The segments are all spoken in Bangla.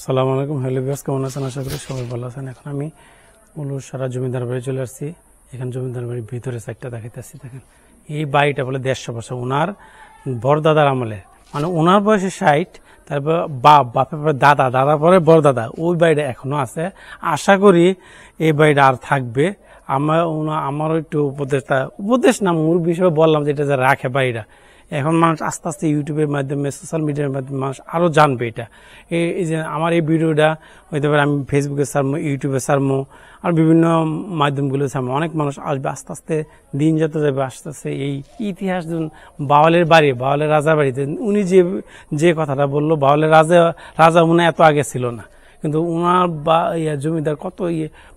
আসসালামু আলাইকুম। হ্যালো ভিউয়ার্স, কেমন আছেন? আশা করি সবাই ভালো আছেন। এখন আমি সারা জমিদার বাড়ি চলে আসছি। এখানে জমিদার বাড়ির ভিতরে সাইডটা দেখাইতেছি। দেখেন এই বাড়িটা বলে 150 বছর, ওনার বড়দাদার আমলে, মানে ওনার বয়সে 60, তারপর বাপের পরে দাদার পরে বড়দাদা, ওই বাড়িটা এখনো আছে। আশা করি এই বাড়িটা আর থাকবে। আমারও একটু উপদেশ না মুরব্বী হিসেবে বললাম যে এটা যা রাখে বাড়িটা। এখন মানুষ আস্তে আস্তে ইউটিউবের মাধ্যমে, সোশ্যাল মিডিয়ার মাধ্যমে মানুষ আরও জানবে এটা। এই যে আমার এই ভিডিওটা হইতে পারে আমি ফেসবুকে ছাড়বো, ইউটিউবে ছাড়বো, আর বিভিন্ন মাধ্যমগুলো ছাড়বো। অনেক মানুষ আসবে, আস্তে আস্তে দিন যত যাবে আস্তে আস্তে এই ইতিহাস, বাওয়ালের বাড়ি, বাওয়ালের রাজার বাড়িতে উনি যে কথাটা বললো, বাওয়ালের রাজা উনি এত আগে ছিল না, কিন্তু ওনার জমিদার কত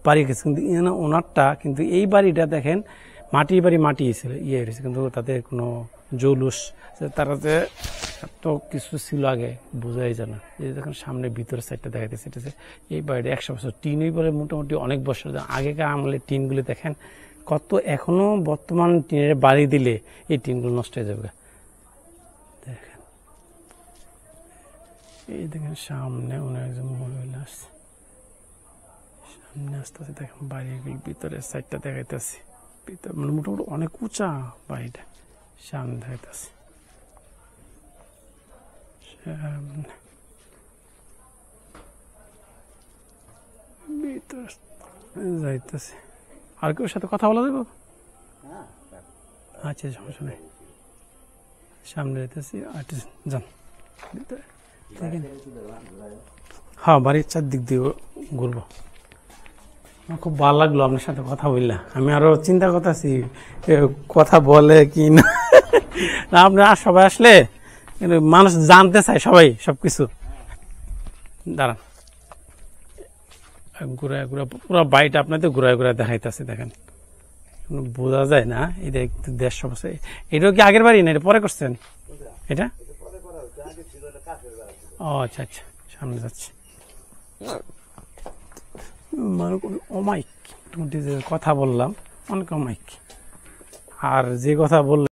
বাড়ি গেছে, কিন্তু ওনারটা কিন্তু এই বাড়িটা দেখেন মাটির বাড়ি ছিল হয়েছে, কিন্তু তাতে কোনো জৌলুস তারা যে এত কিছু ছিল আগে বোঝাই যায় না। এই দেখেন সামনে ভিতরের সাইডটা দেখাইতেছে, এটা এই বাড়িটা 100 বছর। টিনই পরে মোটামুটি অনেক বছর, আগেকার আমলে টিনগুলি দেখেন কত, এখনো বর্তমান টিনের বাড়ি দিলে এই টিনগুলো নষ্ট হয়ে যাবে। দেখেন এই দেখেন সামনে অনেক একজন মহিলা আসছে, সামনে আসতে আসতে দেখেন বাড়িগুলি ভিতরের সাইডটা দেখাইতেছি। ভিতর মানে মোটামুটি অনেক উঁচা বাড়িটা, সামনে দেখাইতেছি যাইতেছে। আর কেউ সাথে কথা বলা যাবে? আচ্ছা, সমস্যা নেই, সামনে যাইতেছি। যান ভিতরে, হ্যাঁ বাড়ির চারদিক দিয়ে ঘুরবো। আমার খুব ভালো লাগলো আপনার সাথে কথা বললাম। আমি আরো চিন্তা করতেছি কথা বলে কি না। আপনারা সবাই আসলে মানুষ জানতে চায়, সবাই সবকিছু। দাঁড়ান, ঘুরায় পুরো বাড়িটা আপনাদের ঘুরায় দেখাইতেছে। দেখেন বোঝা যায় না, এটা 150 বছর। এটাও কি আগের বাড়ি না, এটা পরে করছেন? এটা ও আচ্ছা আচ্ছা, সামনে যাচ্ছে। মানে অমাইক যে কথা বললাম, অনেক অমাইক। আর যে কথা বললাম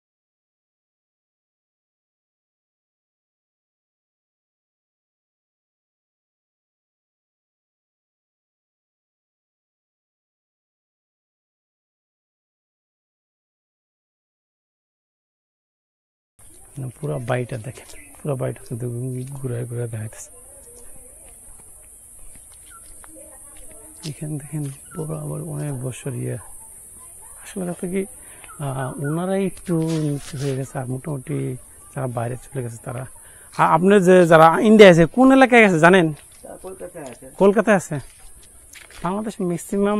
পুরো বাড়িটা দেখেন, পুরো বাড়িটা কিন্তু ঘুরায় দেখাইতেছে। এখানে দেখেন পুরো আবার অনেক বছর আসলে কথা কি ওনারাই একটু নিচু হয়ে গেছে, আর মোটামুটি যারা বাইরে চলে গেছে তারা। আপনার যে যারা ইন্ডিয়া আছে, কোন এলাকায় গেছে জানেন? কলকাতায় আছে। বাংলাদেশ ম্যাক্সিমাম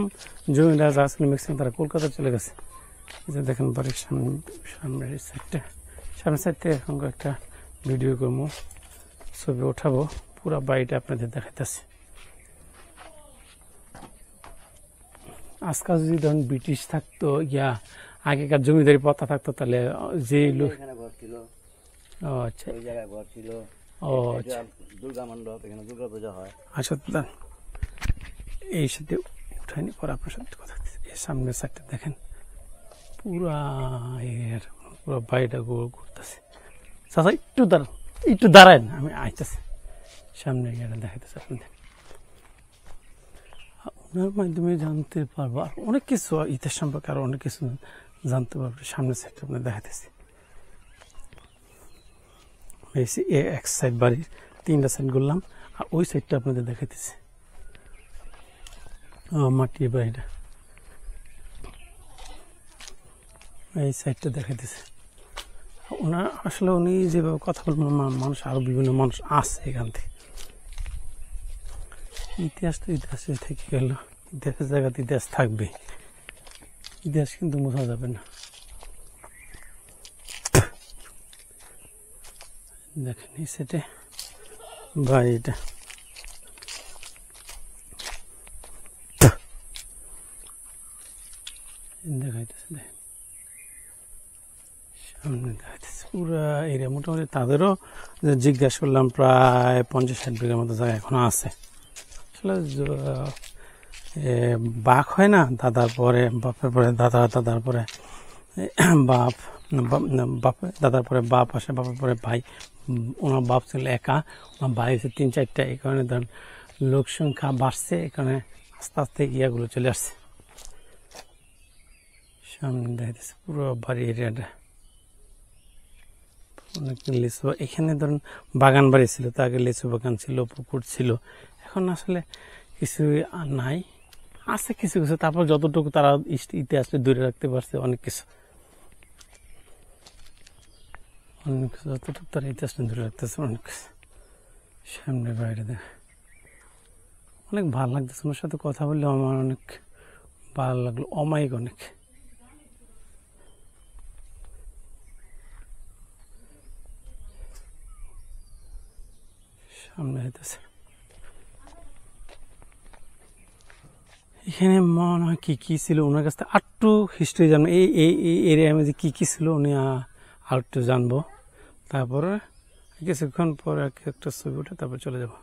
জমিদার যারা ছিল ম্যাক্সিমাম তারা কলকাতা চলে গেছে। যে দেখেন বাড়ির সামনের সাইডটা এখন একটা ভিডিও করবো, ছবি ওঠাবো, পুরো বাড়িটা আপনাদের দেখাইতেছে। আজকাল যদি ধরুন ব্রিটিশ থাকতো, আগেকার জমিদারি পথা থাকতো, তাহলে যে লোক আচ্ছা এই সাথে উঠাইনি, পরে আপনার সাথে কথা। এই সামনের সাইডটা দেখেন পুরা বাড়িটা ঘুরতেছে। চাচা একটু দাঁড়ান, আমি আইতেছি, সামনে দেখাইতেছে আপনাদের। ওনার মাধ্যমে জানতে পারবো আর অনেক কিছু, ইতিহাস সম্পর্কে আরো অনেক কিছু জানতে পারবো। সামনের সাইডটা আপনার দেখাইতেছি। এক সাইড বাড়ির 3টা সাইড ঘুরলাম, আর ওই সাইডটা আপনাদের দেখাইতেছি মাটির বাড়িটা। এই সাইডটা দেখাইতেছে। ওনার আসলে উনি যেভাবে কথা বলবেন, মানুষ আরো বিভিন্ন মানুষ আসছে এখান থেকে। ইতিহাস তো ইতিহাসে থেকে গেল, ইতিহাসের জায়গাতে ইতিহাস থাকবে, ইতিহাস কিন্তু বোঝা যাবে না। দেখেন এই সেটে বাড়িটা দেখাইতেছে, দেখেন সামনে দেখাইতেছে পুরা এরিয়া। মোটামুটি তাদেরও জিজ্ঞাসা করলাম, প্রায় 50-60 বিঘার মতো জায়গা এখনো আছে। আসলে বাঘ হয় না, দাদার পরে বাপের পরে দাদা, দাদার পরে বাপ, দাদার পরে বাপ আসে, বাপের পরে ভাই, ওনার বাপ ছিল একা, ওনার ভাই হচ্ছে 3-4টা। এই কারণে ধরেন লোক সংখ্যা বাড়ছে, এখানে আস্তে আস্তে ইয়াগুলো চলে আসছে। সামনে দেখাইতেছে পুরো বাড়ি এরিয়াটা অনেক লিচু। এখানে ধরুন বাগান বাড়ি ছিল, তো আগে লিচু বাগান ছিল, পুকুর ছিল, এখন আসলে কিছু আর নাই, আছে কিছু কিছু। তারপর যতটুকু তারা ইতিহাসটা দূরে রাখতে পারছে অনেক কিছু, অনেক কিছু যতটুকু তারা ইতিহাসটা ধরে রাখতেছে অনেক কিছু। সামনে বাইরে দেখ অনেক ভালো লাগতেছে, ওনার সাথে কথা বললে আমার অনেক ভালো লাগলো, অমায়িক অনেক। সামনে হইতেছে এখানে মনে হয় কি কি ছিল ওনার কাছ থেকে আরেকটু হিস্ট্রি জানবো, এই এই এরিয়ার মধ্যে কি কি ছিল উনি আর একটু জানবো। তারপরে কিছুক্ষণ পরে একটা ছবি উঠে তারপর চলে যাবো।